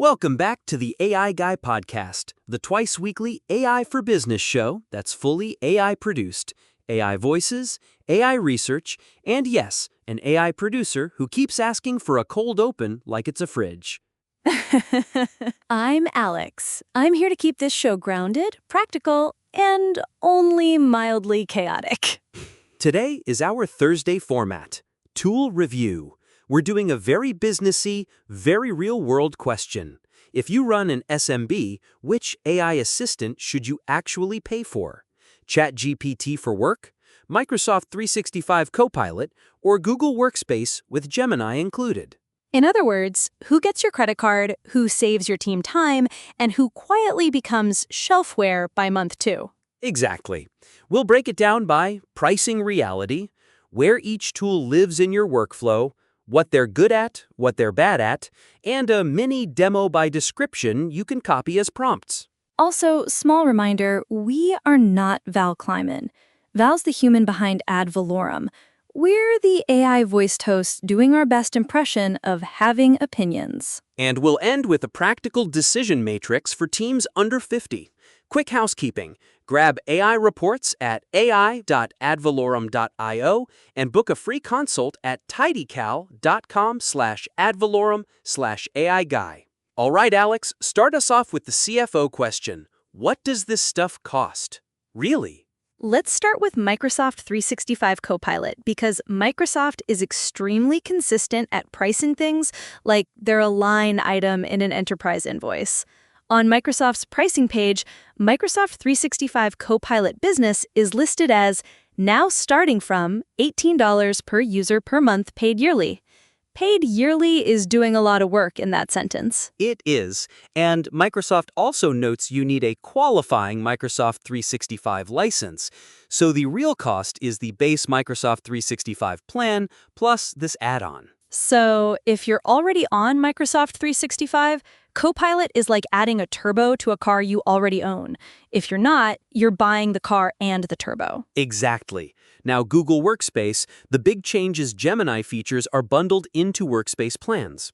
Welcome back to the AI Guy podcast, the twice-weekly AI for Business show that's fully AI-produced. AI voices, AI research, and yes, an AI producer who keeps asking for a cold open like it's a fridge. I'm Alex. I'm here to keep this show grounded, practical, and only mildly chaotic. Today is our Thursday format, Tool Review. We're doing a very businessy, very real-world question. If you run an SMB, which AI assistant should you actually pay for? ChatGPT for work, Microsoft 365 Copilot, or Google Workspace with Gemini included? In other words, who gets your credit card, who saves your team time, and who quietly becomes shelfware by month 2? Exactly. We'll break it down by pricing reality, where each tool lives in your workflow, what they're good at, what they're bad at, and a mini demo by description you can copy as prompts. Also, small reminder, we are not Val Kleyman. Val's the human behind Ad Valorem. We're the AI voiced hosts doing our best impression of having opinions. And we'll end with a practical decision matrix for teams under 50. Quick housekeeping. Grab AI reports at ai.advalorem.io and book a free consult at tidycal.com/advalorem/AI guy. All right, Alex, start us off with the CFO question. What does this stuff cost? Really? Let's start with Microsoft 365 Copilot because Microsoft is extremely consistent at pricing things like they're a line item in an enterprise invoice. On Microsoft's pricing page, Microsoft 365 Copilot Business is listed as now starting from $18 per user per month paid yearly. Paid yearly is doing a lot of work in that sentence. It is, and Microsoft also notes you need a qualifying Microsoft 365 license, so the real cost is the base Microsoft 365 plan plus this add-on. So if you're already on Microsoft 365, Copilot is like adding a turbo to a car you already own. If you're not, you're buying the car and the turbo. Exactly. Now, Google Workspace, the big change is Gemini features are bundled into Workspace plans.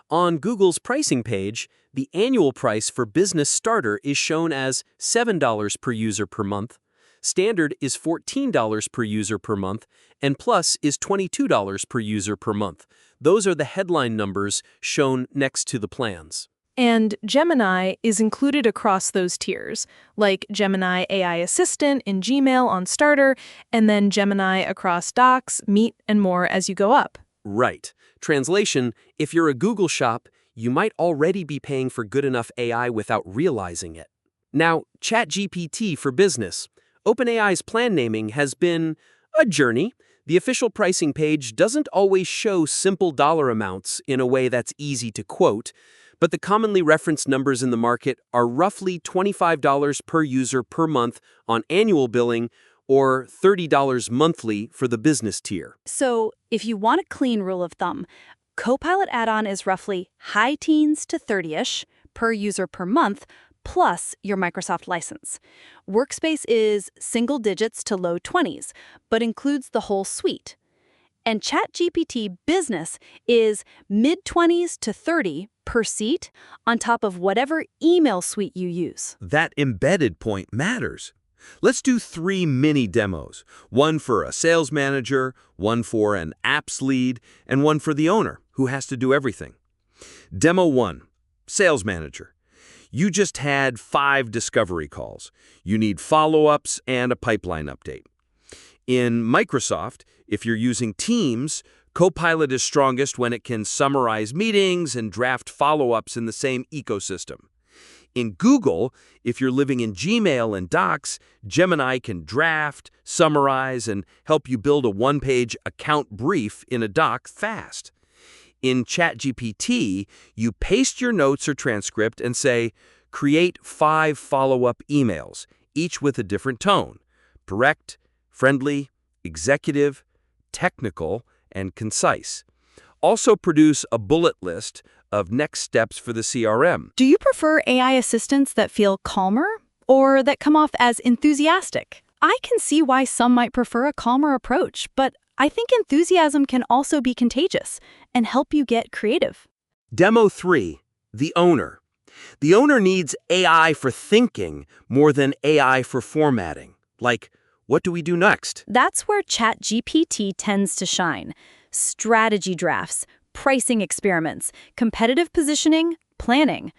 On Google's pricing page, the annual price for Business Starter is shown as $7 per user per month, Standard is $14 per user per month, and Plus is $22 per user per month. Those are the headline numbers shown next to the plans. And Gemini is included across those tiers, like Gemini AI Assistant in Gmail on Starter, and then Gemini across Docs, Meet, and more as you go up. Right. Translation, if you're a Google shop, you might already be paying for good enough AI without realizing it. Now, ChatGPT for Business. OpenAI's plan naming has been a journey. The official pricing page doesn't always show simple dollar amounts in a way that's easy to quote, but the commonly referenced numbers in the market are roughly $25 per user per month on annual billing or $30 monthly for the business tier. So if you want a clean rule of thumb, Copilot add-on is roughly high teens to 30-ish per user per month, plus your Microsoft license. Workspace is single digits to low 20s, but includes the whole suite. And ChatGPT Business is mid-20s to 30 per seat on top of whatever email suite you use. That embedded point matters. Let's do 3 mini demos, one for a sales manager, one for an apps lead, and one for the owner, who has to do everything. Demo 1, sales manager. You just had 5 discovery calls. You need follow-ups and a pipeline update. In Microsoft, if you're using Teams, Copilot is strongest when it can summarize meetings and draft follow-ups in the same ecosystem. In Google, if you're living in Gmail and Docs, Gemini can draft, summarize, and help you build a one-page account brief in a doc fast. In ChatGPT, you paste your notes or transcript and say, create 5 follow-up emails, each with a different tone: direct, friendly, executive, technical, and concise. Also produce a bullet list of next steps for the CRM. Do you prefer AI assistants that feel calmer or that come off as enthusiastic? I can see why some might prefer a calmer approach, but I think enthusiasm can also be contagious and help you get creative. Demo 3, The owner. The owner needs AI for thinking more than AI for formatting. Like, what do we do next? That's where ChatGPT tends to shine. Strategy drafts, pricing experiments, competitive positioning, planning.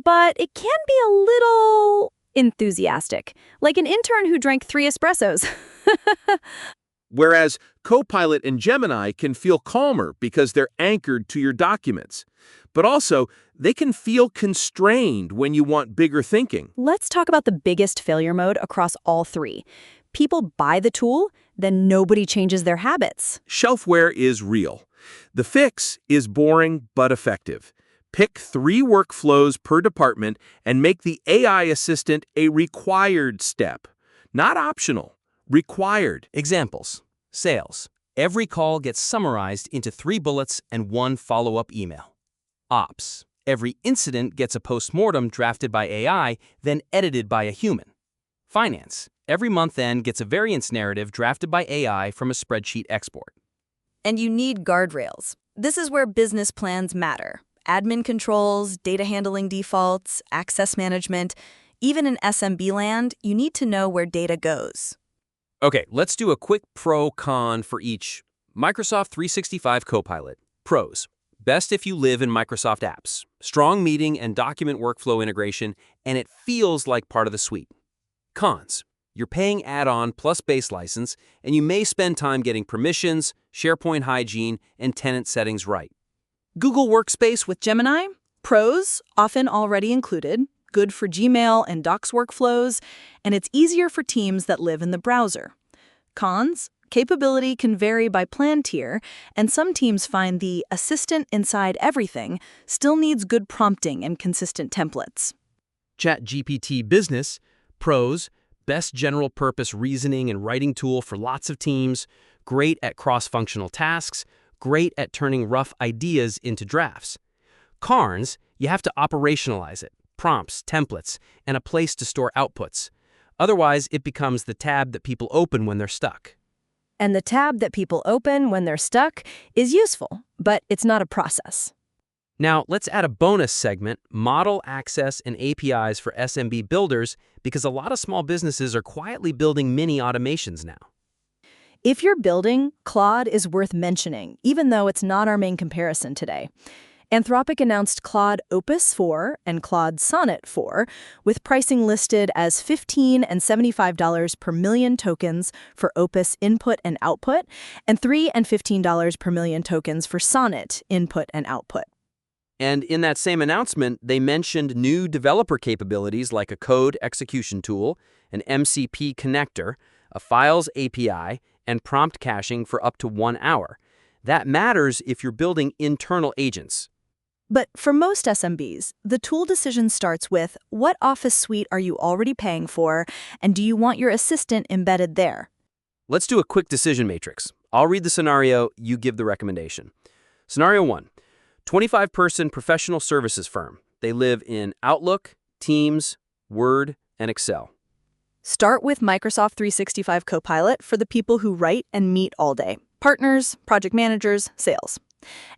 But it can be a little enthusiastic, like an intern who drank 3 espressos. Whereas Copilot and Gemini can feel calmer because they're anchored to your documents. But also, they can feel constrained when you want bigger thinking. Let's talk about the biggest failure mode across all 3. People buy the tool, then nobody changes their habits. Shelfware is real. The fix is boring but effective. Pick 3 workflows per department and make the AI assistant a required step. Not optional, required. Examples. Sales. Every call gets summarized into 3 bullets and 1 follow-up email. Ops. Every incident gets a postmortem drafted by AI, then edited by a human. Finance. Every month-end gets a variance narrative drafted by AI from a spreadsheet export. And you need guardrails. This is where business plans matter. Admin controls, data handling defaults, access management. Even in SMB land, you need to know where data goes. Okay, let's do a quick pro-con for each. Microsoft 365 Copilot. Pros. Best if you live in Microsoft apps. Strong meeting and document workflow integration, and it feels like part of the suite. Cons. You're paying add-on plus base license, and you may spend time getting permissions, SharePoint hygiene, and tenant settings right. Google Workspace with Gemini? Pros, often already included, good for Gmail and Docs workflows, and it's easier for teams that live in the browser. Cons, capability can vary by plan tier, and some teams find the assistant inside everything still needs good prompting and consistent templates. ChatGPT Business. Pros. Best general-purpose reasoning and writing tool for lots of teams, great at cross-functional tasks, great at turning rough ideas into drafts. Cons, you have to operationalize it, prompts, templates, and a place to store outputs. Otherwise, it becomes the tab that people open when they're stuck. And the tab that people open when they're stuck is useful, but it's not a process. Now, let's add a bonus segment, model access and APIs for SMB builders, because a lot of small businesses are quietly building mini automations now. If you're building, Claude is worth mentioning, even though it's not our main comparison today. Anthropic announced Claude Opus 4 and Claude Sonnet 4, with pricing listed as $15 and $75 per million tokens for Opus input and output, and $3 and $15 per million tokens for Sonnet input and output. And in that same announcement, they mentioned new developer capabilities like a code execution tool, an MCP connector, a files API, and prompt caching for up to 1 hour. That matters if you're building internal agents. But for most SMBs, the tool decision starts with what Office suite are you already paying for, and do you want your assistant embedded there? Let's do a quick decision matrix. I'll read the scenario, you give the recommendation. Scenario 1. 25-person professional services firm. They live in Outlook, Teams, Word, and Excel. Start with Microsoft 365 Copilot for the people who write and meet all day. Partners, project managers, sales.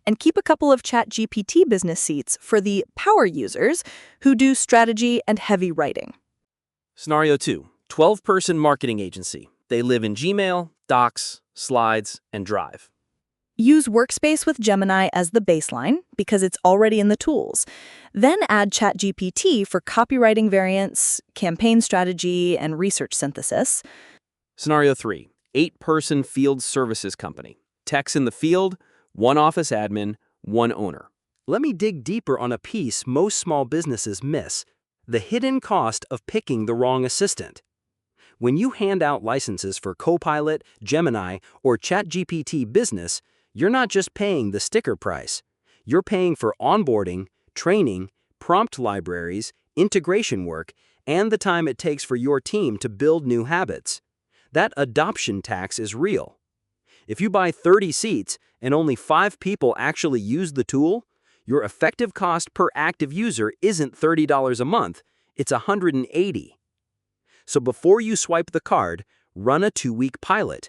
And keep a couple of ChatGPT Business seats for the power users who do strategy and heavy writing. Scenario 2. 12-person marketing agency. They live in Gmail, Docs, Slides, and Drive. Use Workspace with Gemini as the baseline because it's already in the tools. Then add ChatGPT for copywriting variants, campaign strategy, and research synthesis. Scenario 3. 8-person field services company. Techs in the field, 1 office admin, 1 owner. Let me dig deeper on a piece most small businesses miss: the hidden cost of picking the wrong assistant. When you hand out licenses for Copilot, Gemini, or ChatGPT Business, you're not just paying the sticker price. You're paying for onboarding, training, prompt libraries, integration work, and the time it takes for your team to build new habits. That adoption tax is real. If you buy 30 seats and only 5 people actually use the tool, your effective cost per active user isn't $30 a month, it's $180. So before you swipe the card, run a 2-week pilot.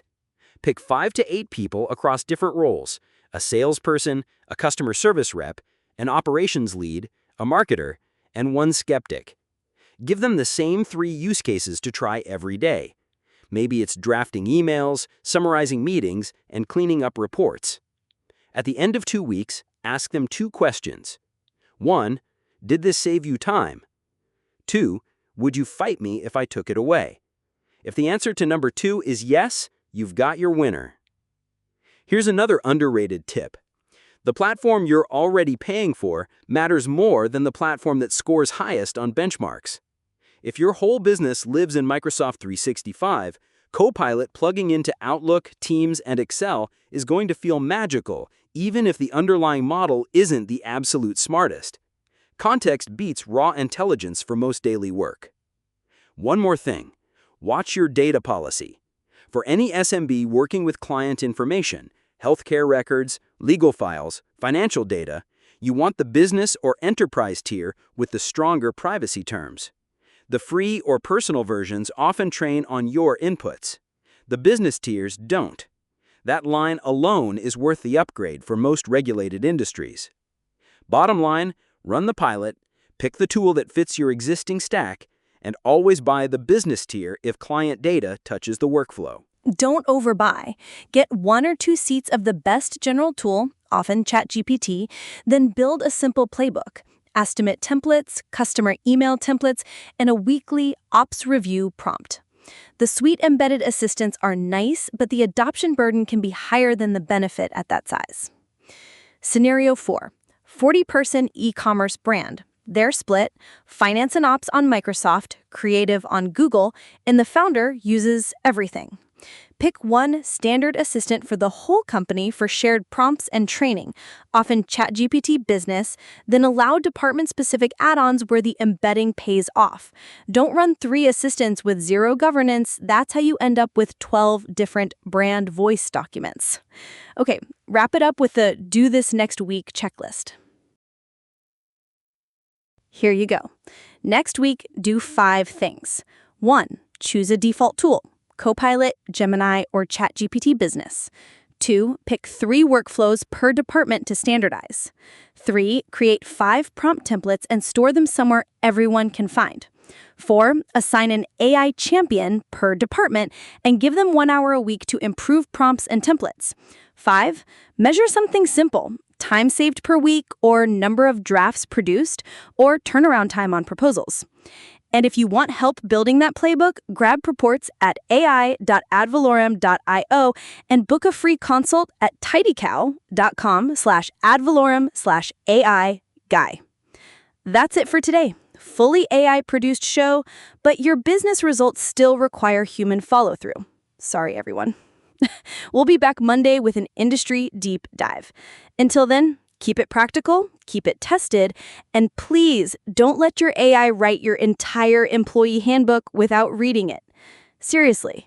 Pick 5 to 8 people across different roles: a salesperson, a customer service rep, an operations lead, a marketer, and one skeptic. Give them the same 3 use cases to try every day. Maybe it's drafting emails, summarizing meetings, and cleaning up reports. At the end of 2 weeks, ask them 2 questions. 1. Did this save you time? 2. Would you fight me if I took it away? If the answer to number 2 is yes, you've got your winner. Here's another underrated tip. The platform you're already paying for matters more than the platform that scores highest on benchmarks. If your whole business lives in Microsoft 365, Copilot plugging into Outlook, Teams, and Excel is going to feel magical, even if the underlying model isn't the absolute smartest. Context beats raw intelligence for most daily work. One more thing. Watch your data policy. For any SMB working with client information, healthcare records, legal files, financial data, you want the business or enterprise tier with the stronger privacy terms. The free or personal versions often train on your inputs. The business tiers don't. That line alone is worth the upgrade for most regulated industries. Bottom line, run the pilot, pick the tool that fits your existing stack, and always buy the business tier if client data touches the workflow. Don't overbuy. Get 1 or 2 seats of the best general tool, often ChatGPT, then build a simple playbook. Estimate templates, customer email templates, and a weekly ops review prompt. The suite embedded assistants are nice, but the adoption burden can be higher than the benefit at that size. Scenario 4. 40-person e-commerce brand. They're split, finance and ops on Microsoft, creative on Google, and the founder uses everything. Pick one standard assistant for the whole company for shared prompts and training, often ChatGPT Business, then allow department-specific add-ons where the embedding pays off. Don't run 3 assistants with 0 governance. That's how you end up with 12 different brand voice documents. Okay, wrap it up with the do this next week checklist. Here you go. Next week, do 5 things. 1. Choose a default tool. Copilot, Gemini, or ChatGPT Business. 2. Pick 3 workflows per department to standardize. 3. Create 5 prompt templates and store them somewhere everyone can find. 4. Assign an AI champion per department and give them 1 hour a week to improve prompts and templates. 5. Measure something simple, time saved per week or number of drafts produced or turnaround time on proposals. And if you want help building that playbook, grab reports at ai.advalorem.io and book a free consult at tidycow.com/advalorem/AI guy. That's it for today. Fully AI-produced show, but your business results still require human follow-through. Sorry, everyone. We'll be back Monday with an industry deep dive. Until then, keep it practical, keep it tested, and please don't let your AI write your entire employee handbook without reading it. Seriously.